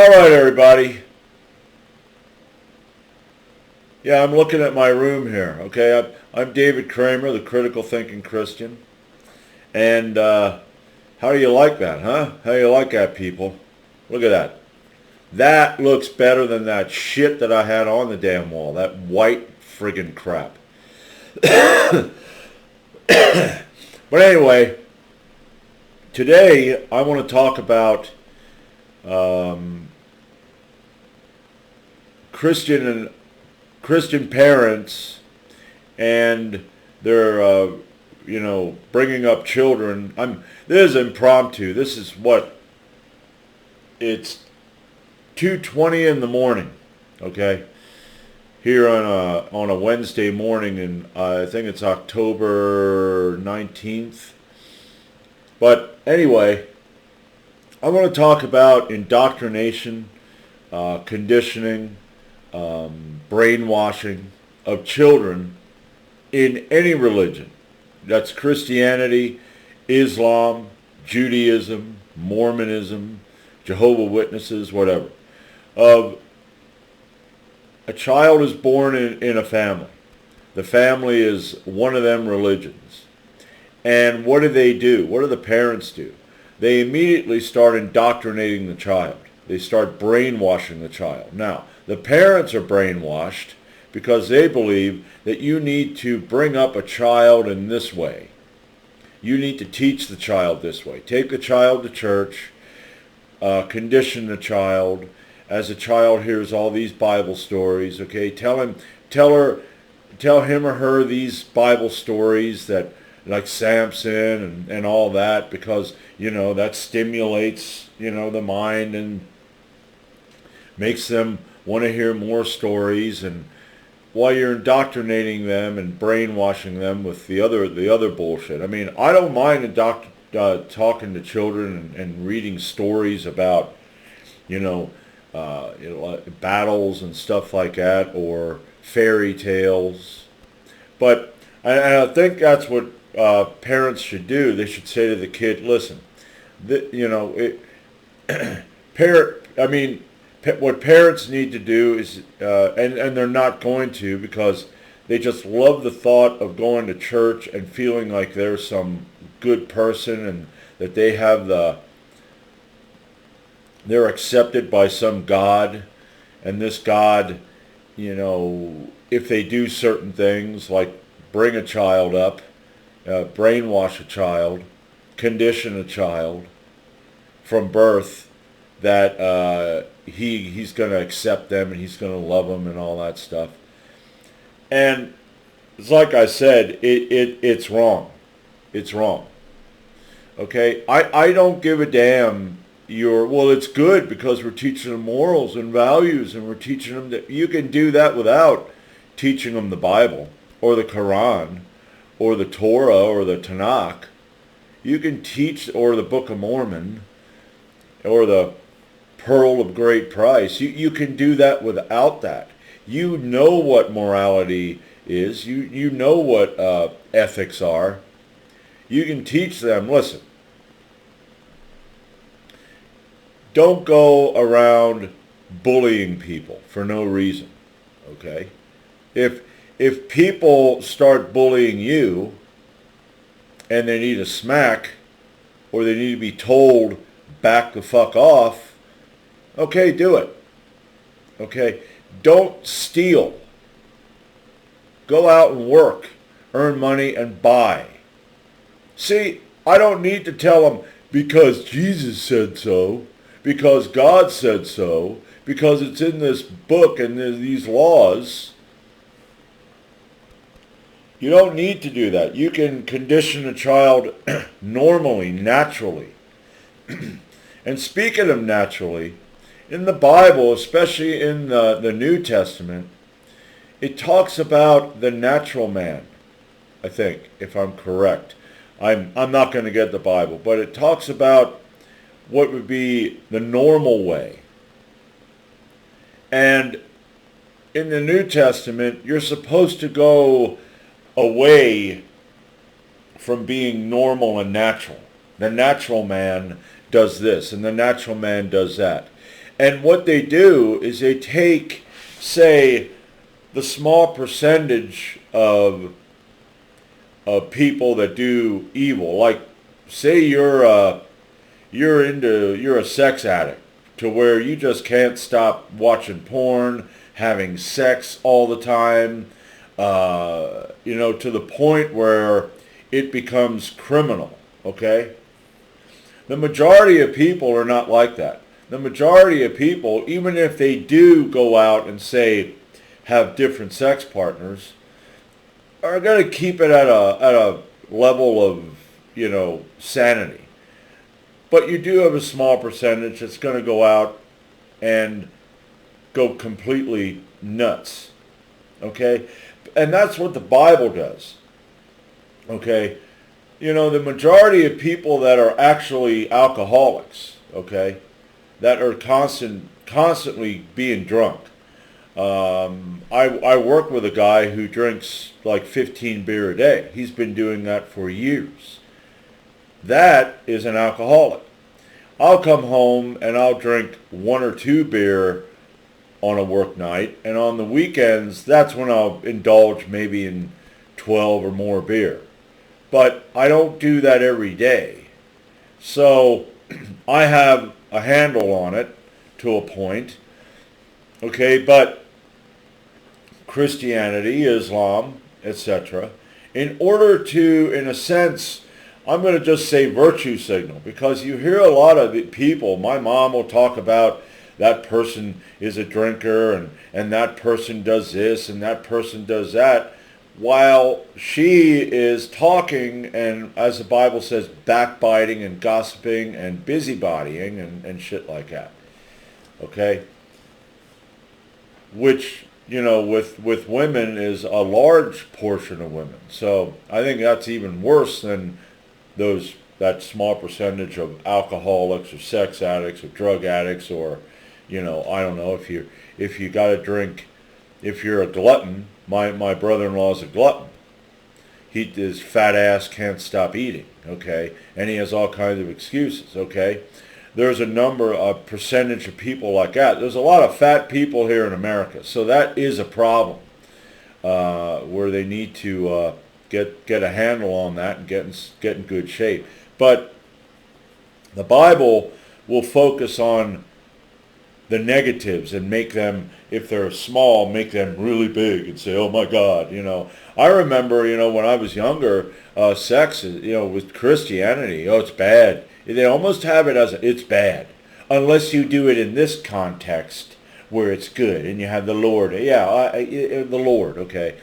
All right, everybody. Yeah, I'm looking at my room here. Okay, I'm David Kramer, the critical thinking Christian. And how do you like that, huh? How do you like that, people? Look at that. That looks better than that shit that I had on the damn wall. That white friggin' crap. But anyway, today I want to talk about Christian parents and their bringing up children. This is impromptu. This is what it's 2:20 in the morning. Okay, here on a Wednesday morning, and I think it's October 19th. But anyway, I want to talk about indoctrination, conditioning, brainwashing of children in any religion. That's Christianity, Islam, Judaism, Mormonism, Jehovah's Witnesses, whatever. A child is born in a family. The family is one of them religions. And what do they do? What do the parents do? They immediately start indoctrinating the child. They start brainwashing the child. Now, the parents are brainwashed because they believe that you need to bring up a child in this way. You need to teach the child this way. Take the child to church, condition the child. As the child hears all these Bible stories, okay, tell him or her these Bible stories that, like Samson and all that, because that stimulates the mind and makes them want to hear more stories. And while you're indoctrinating them and brainwashing them with the other bullshit, I mean, I don't mind talking to children and reading stories about battles and stuff like that, or fairy tales. But I think that's what parents should do. They should say to the kid, listen, what parents need to do is, and they're not going to, because they just love the thought of going to church and feeling like they're some good person and that they have they're accepted by some God, and this God, if they do certain things like bring a child up, brainwash a child, condition a child from birth, that he's going to accept them and he's going to love them and all that stuff. And it's like I said, it's wrong. It's wrong. Okay, I don't give a damn. It's good because we're teaching them morals and values, and we're teaching them that you can do that without teaching them the Bible or the Quran or the Torah or the Tanakh. You can teach, or the Book of Mormon or the Pearl of Great Price. You can do that without that. You know what morality is. You know what ethics are. You can teach them, listen, don't go around bullying people for no reason, okay? If people start bullying you and they need a smack or they need to be told back the fuck off, okay, do it. Okay? Don't steal. Go out and work, earn money, and buy. See, I don't need to tell them because Jesus said so, because God said so, because it's in this book and there's these laws. You don't need to do that. You can condition a child normally, naturally. And speaking of naturally, in the Bible, especially in the New Testament, it talks about the natural man, I think, if I'm correct. I'm not going to get the Bible, but it talks about what would be the normal way. And in the New Testament, you're supposed to go away from being normal and natural. The natural man does this, and the natural man does that. And what they do is they take, say, the small percentage of people that do evil. Like, say you're a sex addict to where you just can't stop watching porn, having sex all the time, to the point where it becomes criminal, okay? The majority of people are not like that. The majority of people, even if they do go out and say have different sex partners, are going to keep it at a level of, sanity. But you do have a small percentage that's going to go out and go completely nuts. Okay? And that's what the Bible does. Okay? The majority of people that are actually alcoholics, okay, that are constantly being drunk. I work with a guy who drinks like 15 beer a day. He's been doing that for years. That is an alcoholic. I'll come home and I'll drink 1 or 2 beer on a work night, and on the weekends, that's when I'll indulge maybe in 12 or more beer. But I don't do that every day. So I have a handle on it to a point. Okay, but Christianity, Islam, etc., in order to, in a sense, I'm going to just say virtue signal, because you hear a lot of people, my mom will talk about that person is a drinker and that person does this and that person does that, while she is talking and, as the Bible says, backbiting and gossiping and busybodying and shit like that. Okay? Which, with women is a large portion of women. So I think that's even worse than that small percentage of alcoholics or sex addicts or drug addicts, or, I don't know, if you got to drink, if you're a glutton. My brother-in-law is a glutton. His fat ass can't stop eating, okay? And he has all kinds of excuses, okay? There's a percentage of people like that. There's a lot of fat people here in America, so that is a problem where they need to get a handle on that and get in good shape. But the Bible will focus on the negatives and make them, if they're small, make them really big and say, oh my God, I remember, when I was younger, sex, with Christianity, it's bad. They almost have it as it's bad, unless you do it in this context where it's good and you have the Lord. The Lord, okay.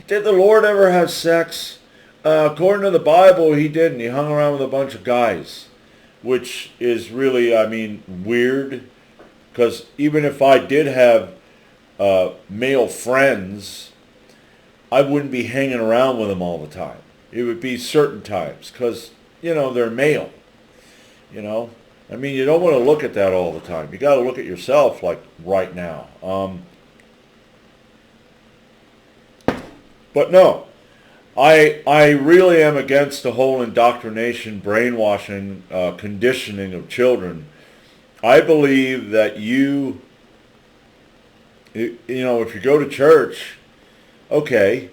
Did the Lord ever have sex? According to the Bible, he didn't. He hung around with a bunch of guys, which is really, weird. Because even if I did have male friends, I wouldn't be hanging around with them all the time. It would be certain times because, they're male. You don't want to look at that all the time. You got to look at yourself like right now. But no, I really am against the whole indoctrination, brainwashing, conditioning of children. I believe that if you go to church, okay,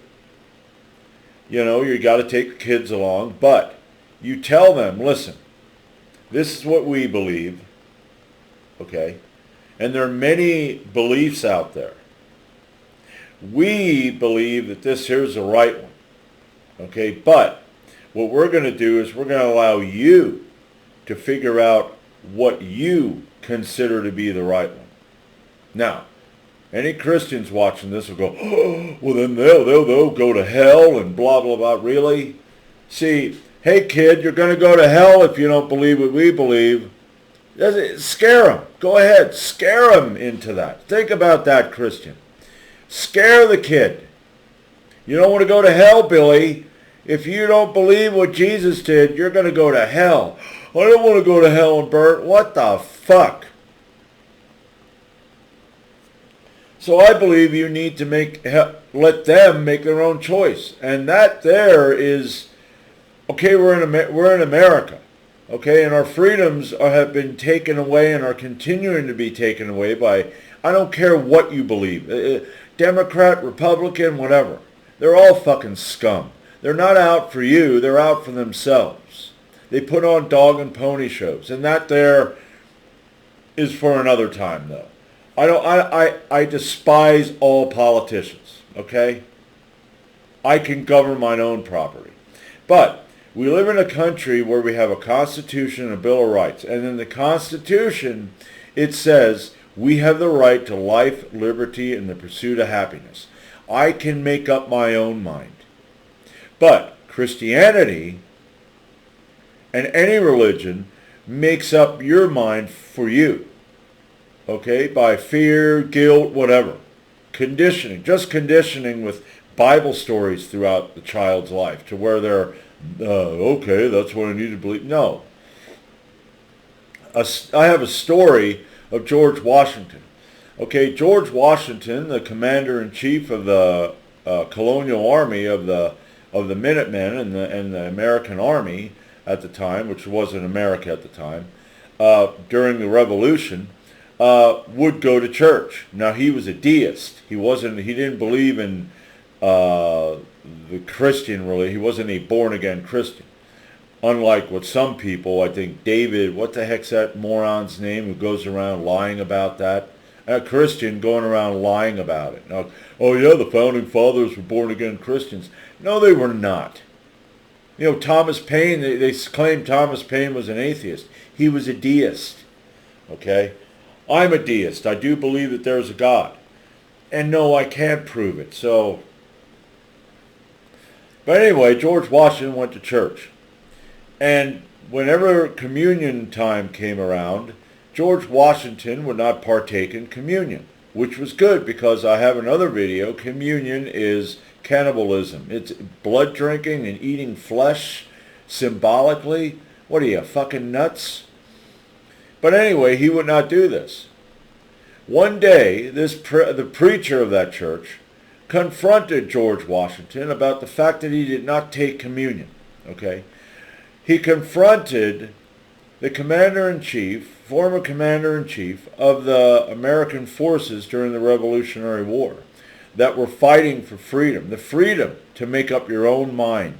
you got to take the kids along, but you tell them, listen, this is what we believe, okay, and there are many beliefs out there. We believe that this here's the right one, okay, but what we're going to do is we're going to allow you to figure out what you consider to be the right one. Now, any Christians watching this will go, oh, well then they'll go to hell and blah, blah, blah. Really? See, hey kid, you're going to go to hell if you don't believe what we believe. Scare them. Go ahead. Scare them into that. Think about that, Christian. Scare the kid. You don't want to go to hell, Billy. If you don't believe what Jesus did, you're going to go to hell. I don't want to go to hell and burn. What the fuck? So I believe you need to let them make their own choice. And that there is, okay, we're in America. Okay, and our freedoms have been taken away and are continuing to be taken away by, I don't care what you believe, Democrat, Republican, whatever. They're all fucking scum. They're not out for you, they're out for themselves. They put on dog and pony shows, and that there is for another time, though. I despise all politicians, okay? I can govern my own property. But we live in a country where we have a Constitution and a Bill of Rights. And in the Constitution, it says we have the right to life, liberty, and the pursuit of happiness. I can make up my own mind. But Christianity and any religion makes up your mind for you. Okay? By fear, guilt, whatever. Conditioning. Just conditioning with Bible stories throughout the child's life to where they're, okay, that's what I need to believe. No. I have a story of George Washington. Okay, George Washington, the commander-in-chief of the colonial army of the Minutemen and the American Army at the time, which wasn't America at the time, during the Revolution, would go to church. Now, he was a deist. He didn't believe in the Christian religion. He wasn't a born-again Christian. Unlike what some people, I think David, what the heck's that moron's name who goes around lying about that? A Christian going around lying about it. Now, oh yeah, the founding fathers were born-again Christians. No, they were not. You know, Thomas Paine, they claimed Thomas Paine was an atheist. He was a deist. Okay? I'm a deist. I do believe that there's a God. And no, I can't prove it. So, but anyway, George Washington went to church. And whenever communion time came around, George Washington would not partake in communion, which was good because I have another video. Communion is cannibalism. It's blood drinking and eating flesh symbolically. What are you, fucking nuts? But anyway, he would not do this. One day, the preacher of that church confronted George Washington about the fact that he did not take communion. Okay? He confronted the commander-in-chief, former commander-in-chief of the American forces during the Revolutionary War that were fighting for freedom, the freedom to make up your own mind,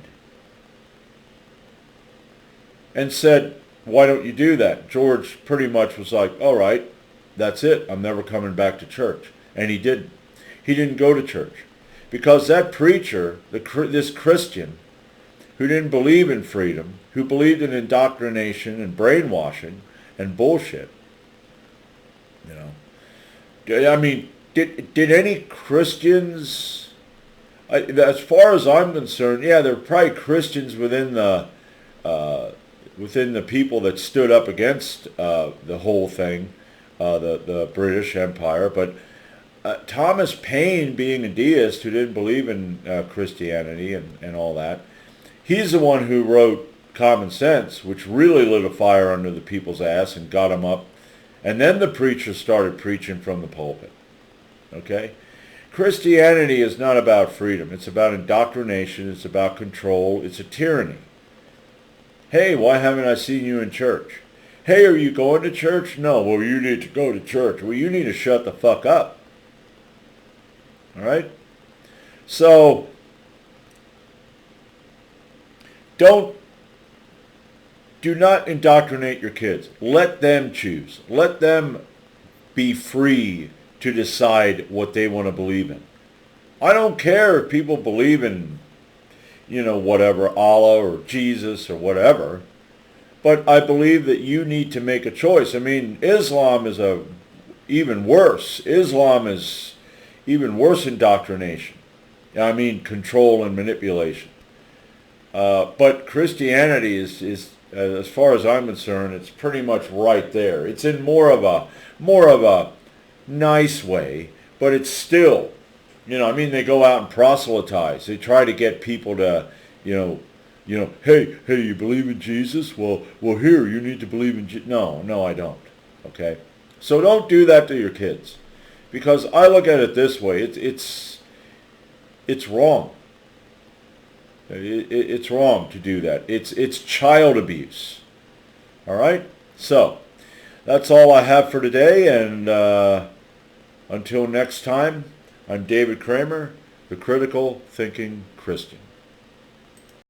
and said, why don't you do that? George pretty much was like, all right, that's it. I'm never coming back to church. And he didn't. He didn't go to church. Because that preacher, this Christian, who didn't believe in freedom, who believed in indoctrination and brainwashing and bullshit, you know. I mean, did any Christians, as far as I'm concerned, yeah, there were probably Christians within the people that stood up against the whole thing, the British Empire, but Thomas Paine, being a deist who didn't believe in Christianity and all that, he's the one who wrote Common Sense, which really lit a fire under the people's ass and got them up. And then the preacher started preaching from the pulpit. Okay? Christianity is not about freedom. It's about indoctrination. It's about control. It's a tyranny. Hey, why haven't I seen you in church? Hey, are you going to church? No. Well, you need to go to church. Well, you need to shut the fuck up. All right? So, do not indoctrinate your kids. Let them choose. Let them be free to decide what they want to believe in. I don't care if people believe in, you know, whatever, Allah or Jesus or whatever, but I believe that you need to make a choice. I mean, Islam is even worse. Islam is even worse indoctrination. I mean, control and manipulation. But Christianity is as far as I'm concerned, it's pretty much right there. It's in more of a nice way, but it's still, you know, I mean, they go out and proselytize. They try to get people to, you know, hey, you believe in Jesus? Well, here, you need to believe in Jesus. No, I don't. Okay? So don't do that to your kids. Because I look at it this way. It's wrong. It's wrong to do that. It's child abuse. All right? So, that's all I have for today, and until next time, I'm David Kramer, the Critical Thinking Christian.